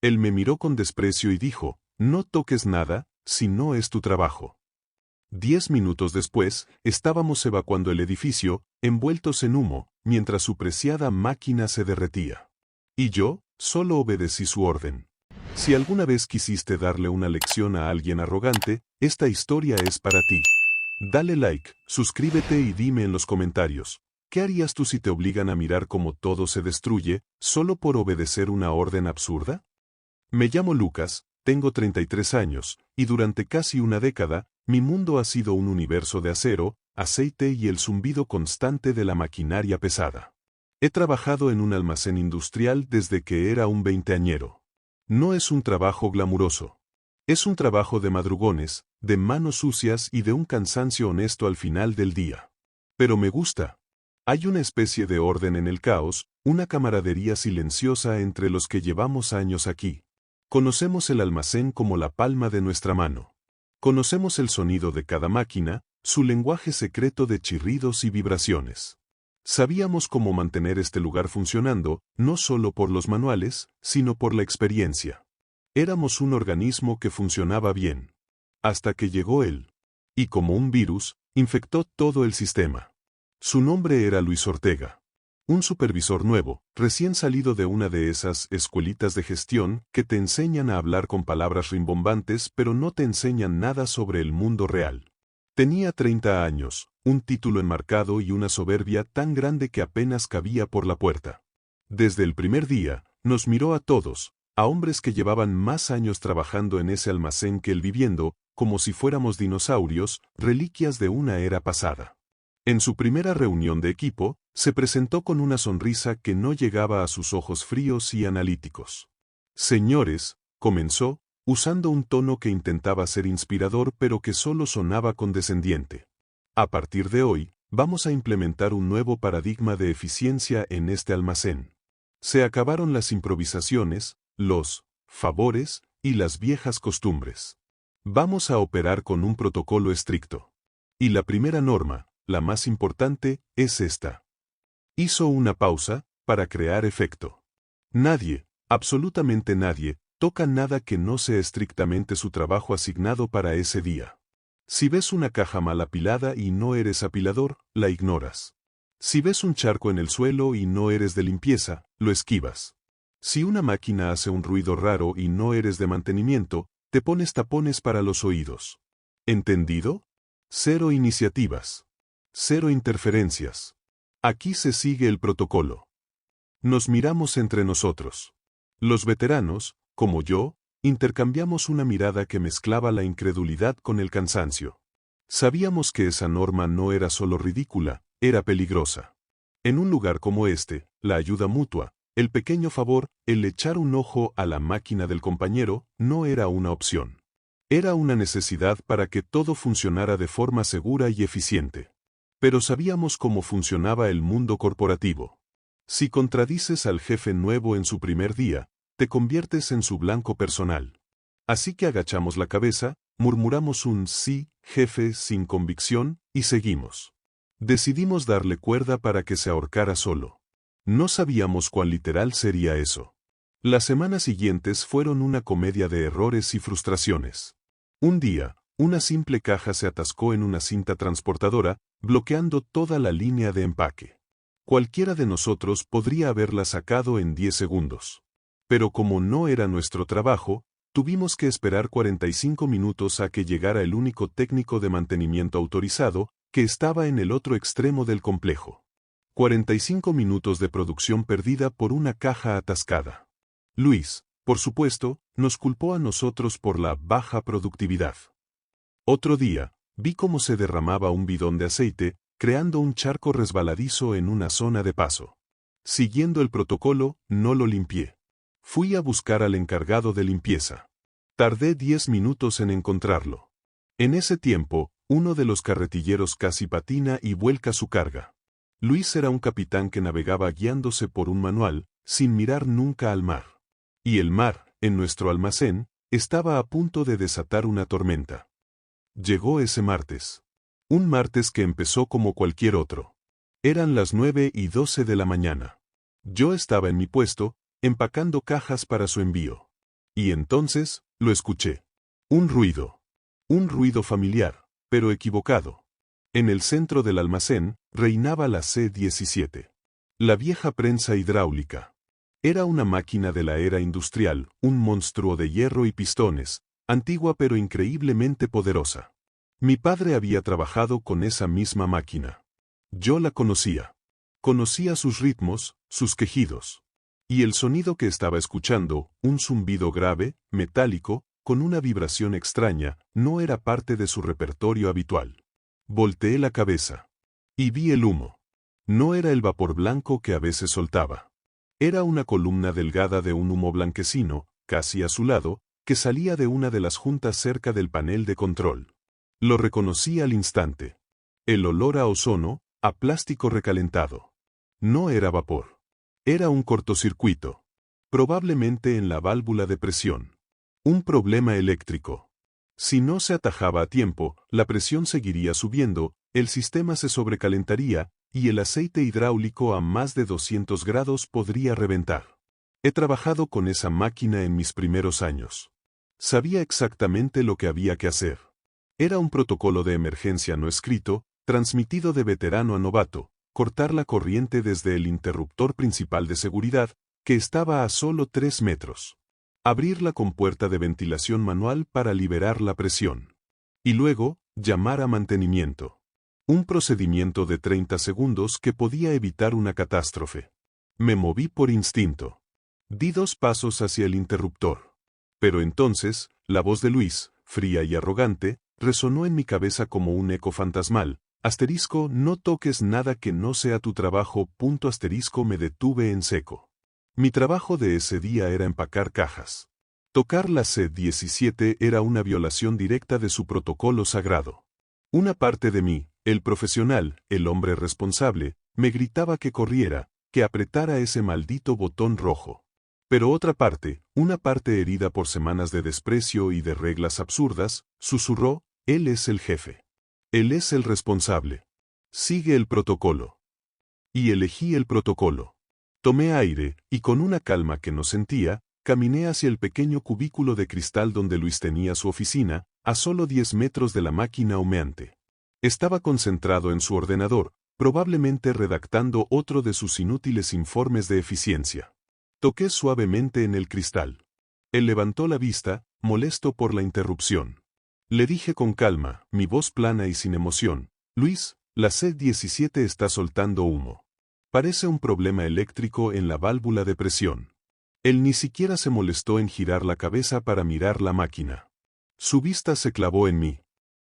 Él me miró con desprecio y dijo, no toques nada, si no es tu trabajo. 10 minutos después, estábamos evacuando el edificio, envueltos en humo, mientras su preciada máquina se derretía. Y yo, solo obedecí su orden. Si alguna vez quisiste darle una lección a alguien arrogante, esta historia es para ti. Dale like, suscríbete y dime en los comentarios, ¿qué harías tú si te obligan a mirar cómo todo se destruye, solo por obedecer una orden absurda? Me llamo Lucas, tengo 33 años, y durante casi una década, mi mundo ha sido un universo de acero, aceite y el zumbido constante de la maquinaria pesada. He trabajado en un almacén industrial desde que era un veinteañero. No es un trabajo glamuroso. Es un trabajo de madrugones, de manos sucias y de un cansancio honesto al final del día. Pero me gusta. Hay una especie de orden en el caos, una camaradería silenciosa entre los que llevamos años aquí. Conocemos el almacén como la palma de nuestra mano. Conocemos el sonido de cada máquina, su lenguaje secreto de chirridos y vibraciones. Sabíamos cómo mantener este lugar funcionando, no solo por los manuales, sino por la experiencia. Éramos un organismo que funcionaba bien. Hasta que llegó él. Y como un virus, infectó todo el sistema. Su nombre era Luis Ortega. Un supervisor nuevo, recién salido de una de esas escuelitas de gestión que te enseñan a hablar con palabras rimbombantes pero no te enseñan nada sobre el mundo real. Tenía 30 años, un título enmarcado y una soberbia tan grande que apenas cabía por la puerta. Desde el primer día, nos miró a todos, a hombres que llevaban más años trabajando en ese almacén que él viviendo, como si fuéramos dinosaurios, reliquias de una era pasada. En su primera reunión de equipo, se presentó con una sonrisa que no llegaba a sus ojos fríos y analíticos. Señores, comenzó, usando un tono que intentaba ser inspirador pero que solo sonaba condescendiente. A partir de hoy, vamos a implementar un nuevo paradigma de eficiencia en este almacén. Se acabaron las improvisaciones, los favores y las viejas costumbres. Vamos a operar con un protocolo estricto. Y la primera norma, la más importante, es esta. Hizo una pausa, para crear efecto. Nadie, absolutamente nadie, toca nada que no sea estrictamente su trabajo asignado para ese día. Si ves una caja mal apilada y no eres apilador, la ignoras. Si ves un charco en el suelo y no eres de limpieza, lo esquivas. Si una máquina hace un ruido raro y no eres de mantenimiento, te pones tapones para los oídos. ¿Entendido? Cero iniciativas. Cero interferencias. Aquí se sigue el protocolo. Nos miramos entre nosotros. Los veteranos, como yo, intercambiamos una mirada que mezclaba la incredulidad con el cansancio. Sabíamos que esa norma no era solo ridícula, era peligrosa. En un lugar como este, la ayuda mutua, el pequeño favor, el echar un ojo a la máquina del compañero, no era una opción. Era una necesidad para que todo funcionara de forma segura y eficiente. Pero sabíamos cómo funcionaba el mundo corporativo. Si contradices al jefe nuevo en su primer día, te conviertes en su blanco personal. Así que agachamos la cabeza, murmuramos un sí, jefe, sin convicción, y seguimos. Decidimos darle cuerda para que se ahorcara solo. No sabíamos cuán literal sería eso. Las semanas siguientes fueron una comedia de errores y frustraciones. Un día, una simple caja se atascó en una cinta transportadora, bloqueando toda la línea de empaque. Cualquiera de nosotros podría haberla sacado en 10 segundos. Pero como no era nuestro trabajo, tuvimos que esperar 45 minutos a que llegara el único técnico de mantenimiento autorizado, que estaba en el otro extremo del complejo. 45 minutos de producción perdida por una caja atascada. Luis, por supuesto, nos culpó a nosotros por la baja productividad. Otro día, vi cómo se derramaba un bidón de aceite, creando un charco resbaladizo en una zona de paso. Siguiendo el protocolo, no lo limpié. Fui a buscar al encargado de limpieza. Tardé 10 minutos en encontrarlo. En ese tiempo, uno de los carretilleros casi patina y vuelca su carga. Luis era un capitán que navegaba guiándose por un manual, sin mirar nunca al mar. Y el mar, en nuestro almacén, estaba a punto de desatar una tormenta. Llegó ese martes. Un martes que empezó como cualquier otro. Eran las 9:12 de la mañana. Yo estaba en mi puesto, empacando cajas para su envío. Y entonces, lo escuché. Un ruido. Un ruido familiar, pero equivocado. En el centro del almacén, reinaba la C-17. La vieja prensa hidráulica. Era una máquina de la era industrial, un monstruo de hierro y pistones, antigua pero increíblemente poderosa. Mi padre había trabajado con esa misma máquina. Yo la conocía. Conocía sus ritmos, sus quejidos. Y el sonido que estaba escuchando, un zumbido grave, metálico, con una vibración extraña, no era parte de su repertorio habitual. Volteé la cabeza. Y vi el humo. No era el vapor blanco que a veces soltaba. Era una columna delgada de un humo blanquecino, casi azulado, que salía de una de las juntas cerca del panel de control. Lo reconocí al instante. El olor a ozono, a plástico recalentado. No era vapor. Era un cortocircuito. Probablemente en la válvula de presión. Un problema eléctrico. Si no se atajaba a tiempo, la presión seguiría subiendo, el sistema se sobrecalentaría, y el aceite hidráulico a más de 200 grados podría reventar. He trabajado con esa máquina en mis primeros años. Sabía exactamente lo que había que hacer. Era un protocolo de emergencia no escrito, transmitido de veterano a novato, cortar la corriente desde el interruptor principal de seguridad, que estaba a solo 3 metros. Abrir la compuerta de ventilación manual para liberar la presión. Y luego, llamar a mantenimiento. Un procedimiento de 30 segundos que podía evitar una catástrofe. Me moví por instinto. Di 2 pasos hacia el interruptor. Pero entonces, la voz de Luis, fría y arrogante, resonó en mi cabeza como un eco fantasmal. Asterisco, no toques nada que no sea tu trabajo. Asterisco, me detuve en seco. Mi trabajo de ese día era empacar cajas. Tocar la C-17 era una violación directa de su protocolo sagrado. Una parte de mí, el profesional, el hombre responsable, me gritaba que corriera, que apretara ese maldito botón rojo. Pero otra parte, una parte herida por semanas de desprecio y de reglas absurdas, susurró, él es el jefe. Él es el responsable. Sigue el protocolo. Y elegí el protocolo. Tomé aire, y con una calma que no sentía, caminé hacia el pequeño cubículo de cristal donde Luis tenía su oficina, a solo 10 metros de la máquina humeante. Estaba concentrado en su ordenador, probablemente redactando otro de sus inútiles informes de eficiencia. Toqué suavemente en el cristal. Él levantó la vista, molesto por la interrupción. Le dije con calma, mi voz plana y sin emoción, Luis, la C-17 está soltando humo. Parece un problema eléctrico en la válvula de presión. Él ni siquiera se molestó en girar la cabeza para mirar la máquina. Su vista se clavó en mí.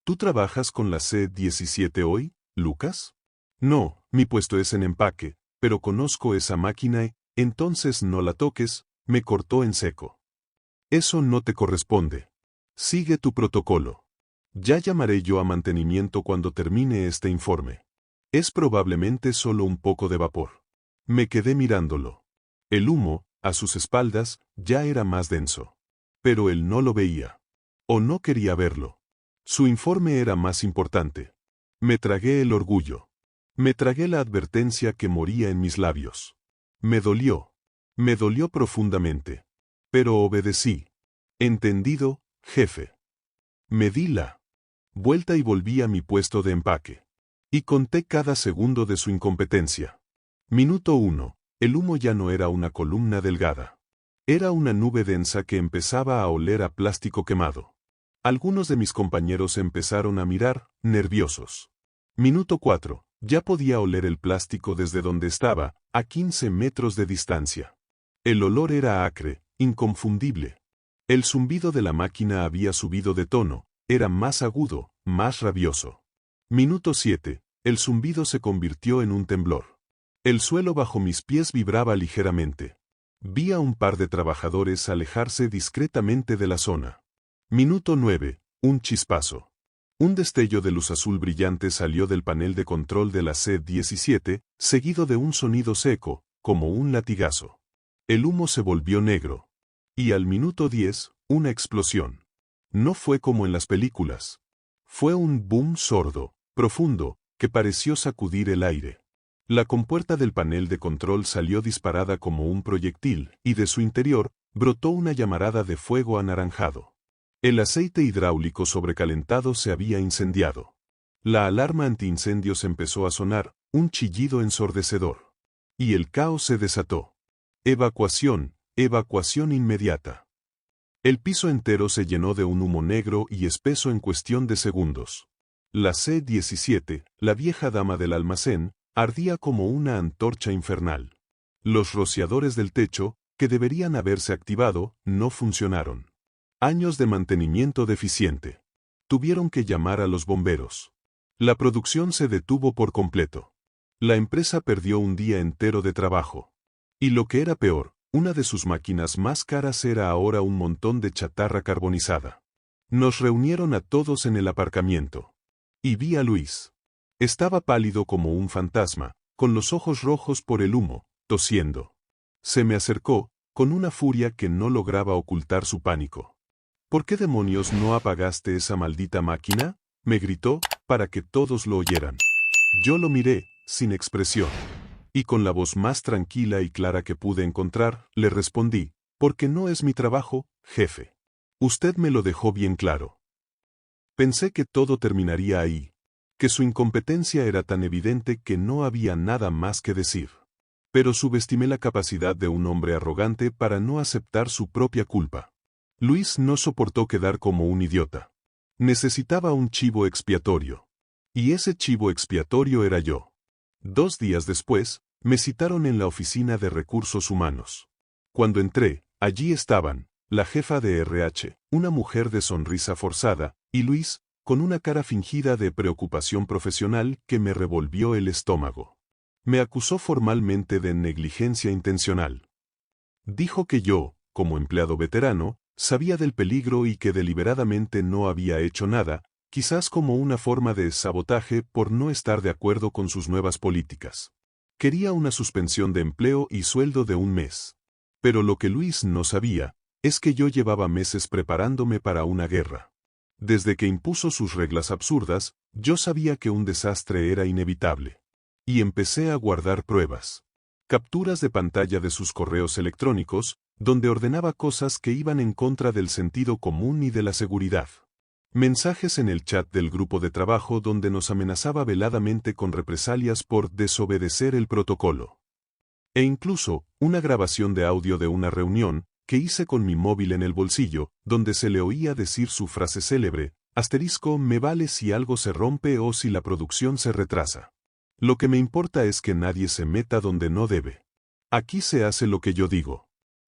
¿Tú trabajas con la C-17 hoy, Lucas? No, mi puesto es en empaque, pero conozco esa máquina y, entonces no la toques, me cortó en seco. Eso no te corresponde. Sigue tu protocolo. Ya llamaré yo a mantenimiento cuando termine este informe. Es probablemente solo un poco de vapor. Me quedé mirándolo. El humo, a sus espaldas, ya era más denso. Pero él no lo veía. O no quería verlo. Su informe era más importante. Me tragué el orgullo. Me tragué la advertencia que moría en mis labios. Me dolió. Me dolió profundamente. Pero obedecí. Entendido, jefe. Me di la vuelta y volví a mi puesto de empaque. Y conté cada segundo de su incompetencia. Minuto 1. El humo ya no era una columna delgada. Era una nube densa que empezaba a oler a plástico quemado. Algunos de mis compañeros empezaron a mirar, nerviosos. Minuto 4. Ya podía oler el plástico desde donde estaba, a 15 metros de distancia. El olor era acre, inconfundible. El zumbido de la máquina había subido de tono, era más agudo, más rabioso. Minuto 7. El zumbido se convirtió en un temblor. El suelo bajo mis pies vibraba ligeramente. Vi a un par de trabajadores alejarse discretamente de la zona. Minuto 9. Un chispazo. Un destello de luz azul brillante salió del panel de control de la C-17, seguido de un sonido seco, como un latigazo. El humo se volvió negro. Y al minuto 10, una explosión. No fue como en las películas. Fue un boom sordo, profundo, que pareció sacudir el aire. La compuerta del panel de control salió disparada como un proyectil, y de su interior brotó una llamarada de fuego anaranjado. El aceite hidráulico sobrecalentado se había incendiado. La alarma antiincendios empezó a sonar, un chillido ensordecedor. Y el caos se desató. Evacuación, evacuación inmediata. El piso entero se llenó de un humo negro y espeso en cuestión de segundos. La C-17, la vieja dama del almacén, ardía como una antorcha infernal. Los rociadores del techo, que deberían haberse activado, no funcionaron. Años de mantenimiento deficiente. Tuvieron que llamar a los bomberos. La producción se detuvo por completo. La empresa perdió un día entero de trabajo. Y lo que era peor, una de sus máquinas más caras era ahora un montón de chatarra carbonizada. Nos reunieron a todos en el aparcamiento. Y vi a Luis. Estaba pálido como un fantasma, con los ojos rojos por el humo, tosiendo. Se me acercó, con una furia que no lograba ocultar su pánico. ¿Por qué demonios no apagaste esa maldita máquina?, me gritó, para que todos lo oyeran. Yo lo miré, sin expresión. Y con la voz más tranquila y clara que pude encontrar, le respondí, porque no es mi trabajo, jefe. Usted me lo dejó bien claro. Pensé que todo terminaría ahí, que su incompetencia era tan evidente que no había nada más que decir. Pero subestimé la capacidad de un hombre arrogante para no aceptar su propia culpa. Luis no soportó quedar como un idiota. Necesitaba un chivo expiatorio. Y ese chivo expiatorio era yo. 2 días después, me citaron en la oficina de recursos humanos. Cuando entré, allí estaban, la jefa de RH, una mujer de sonrisa forzada, y Luis, con una cara fingida de preocupación profesional que me revolvió el estómago. Me acusó formalmente de negligencia intencional. Dijo que yo, como empleado veterano, sabía del peligro y que deliberadamente no había hecho nada, quizás como una forma de sabotaje por no estar de acuerdo con sus nuevas políticas. Quería una suspensión de empleo y sueldo de 1 mes. Pero lo que Luis no sabía, es que yo llevaba meses preparándome para una guerra. Desde que impuso sus reglas absurdas, yo sabía que un desastre era inevitable. Y empecé a guardar pruebas. Capturas de pantalla de sus correos electrónicos, donde ordenaba cosas que iban en contra del sentido común y de la seguridad. Mensajes en el chat del grupo de trabajo donde nos amenazaba veladamente con represalias por desobedecer el protocolo. E incluso, una grabación de audio de una reunión, que hice con mi móvil en el bolsillo, donde se le oía decir su frase célebre, *me vale si algo se rompe o si la producción se retrasa. Lo que me importa es que nadie se meta donde no debe. Aquí se hace lo que yo digo.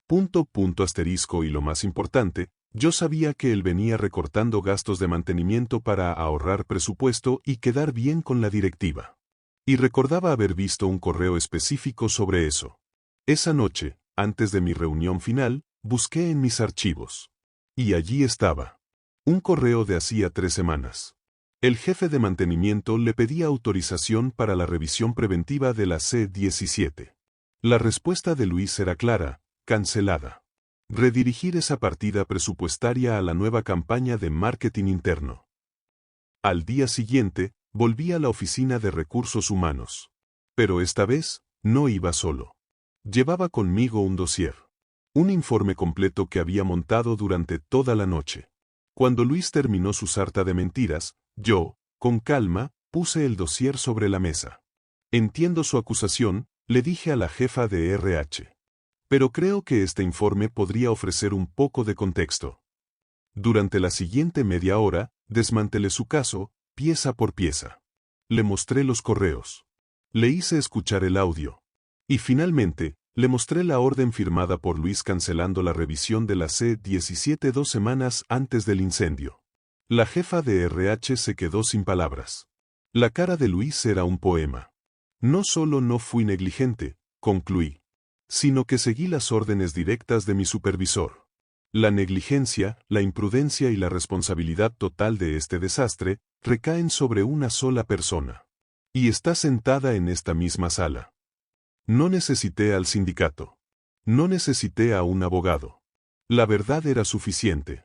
Y lo más importante, yo sabía que él venía recortando gastos de mantenimiento para ahorrar presupuesto y quedar bien con la directiva. Y recordaba haber visto un correo específico sobre eso. Esa noche, antes de mi reunión final, busqué en mis archivos. Y allí estaba. Un correo de hacía 3 semanas. El jefe de mantenimiento le pedía autorización para la revisión preventiva de la C-17. La respuesta de Luis era clara: cancelada. Redirigir esa partida presupuestaria a la nueva campaña de marketing interno. Al día siguiente, volví a la oficina de recursos humanos. Pero esta vez, no iba solo. Llevaba conmigo un dossier. Un informe completo que había montado durante toda la noche. Cuando Luis terminó su sarta de mentiras, yo, con calma, puse el dossier sobre la mesa. Entiendo su acusación, le dije a la jefa de RH. Pero creo que este informe podría ofrecer un poco de contexto. Durante la siguiente media hora, desmantelé su caso, pieza por pieza. Le mostré los correos. Le hice escuchar el audio. Y finalmente, le mostré la orden firmada por Luis cancelando la revisión de la C-17 2 semanas antes del incendio. La jefa de RH se quedó sin palabras. La cara de Luis era un poema. No solo no fui negligente, concluí, sino que seguí las órdenes directas de mi supervisor. La negligencia, la imprudencia y la responsabilidad total de este desastre recaen sobre una sola persona. Y está sentada en esta misma sala. No necesité al sindicato. No necesité a un abogado. La verdad era suficiente.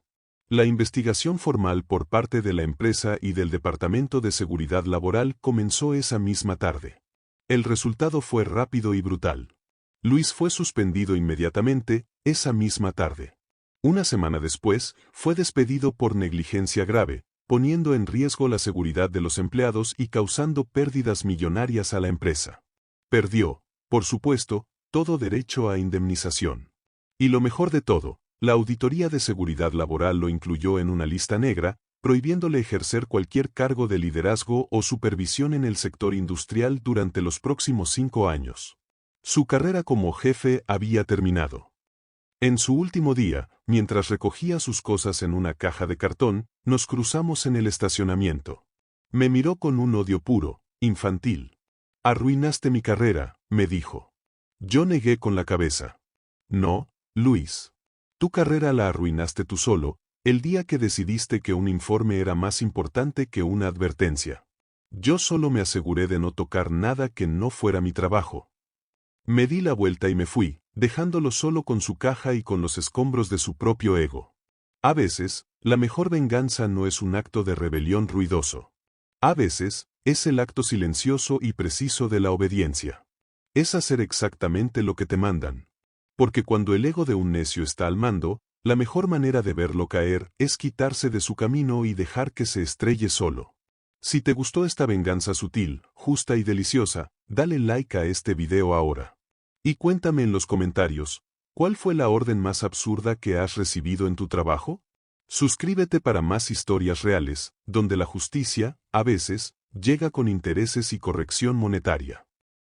La investigación formal por parte de la empresa y del Departamento de Seguridad Laboral comenzó esa misma tarde. El resultado fue rápido y brutal. Luis fue suspendido inmediatamente, esa misma tarde. Una semana después, fue despedido por negligencia grave, poniendo en riesgo la seguridad de los empleados y causando pérdidas millonarias a la empresa. Perdió, por supuesto, todo derecho a indemnización. Y lo mejor de todo, la Auditoría de Seguridad Laboral lo incluyó en una lista negra, prohibiéndole ejercer cualquier cargo de liderazgo o supervisión en el sector industrial durante los próximos 5 años. Su carrera como jefe había terminado. En su último día, mientras recogía sus cosas en una caja de cartón, nos cruzamos en el estacionamiento. Me miró con un odio puro, infantil. «Arruinaste mi carrera», me dijo. Yo negué con la cabeza. «No, Luis. Tu carrera la arruinaste tú solo, el día que decidiste que un informe era más importante que una advertencia. Yo solo me aseguré de no tocar nada que no fuera mi trabajo». Me di la vuelta y me fui, dejándolo solo con su caja y con los escombros de su propio ego. A veces, la mejor venganza no es un acto de rebelión ruidoso. A veces, es el acto silencioso y preciso de la obediencia. Es hacer exactamente lo que te mandan. Porque cuando el ego de un necio está al mando, la mejor manera de verlo caer es quitarse de su camino y dejar que se estrelle solo. Si te gustó esta venganza sutil, justa y deliciosa, dale like a este video ahora. Y cuéntame en los comentarios, ¿cuál fue la orden más absurda que has recibido en tu trabajo? Suscríbete para más historias reales, donde la justicia, a veces, llega con intereses y corrección monetaria.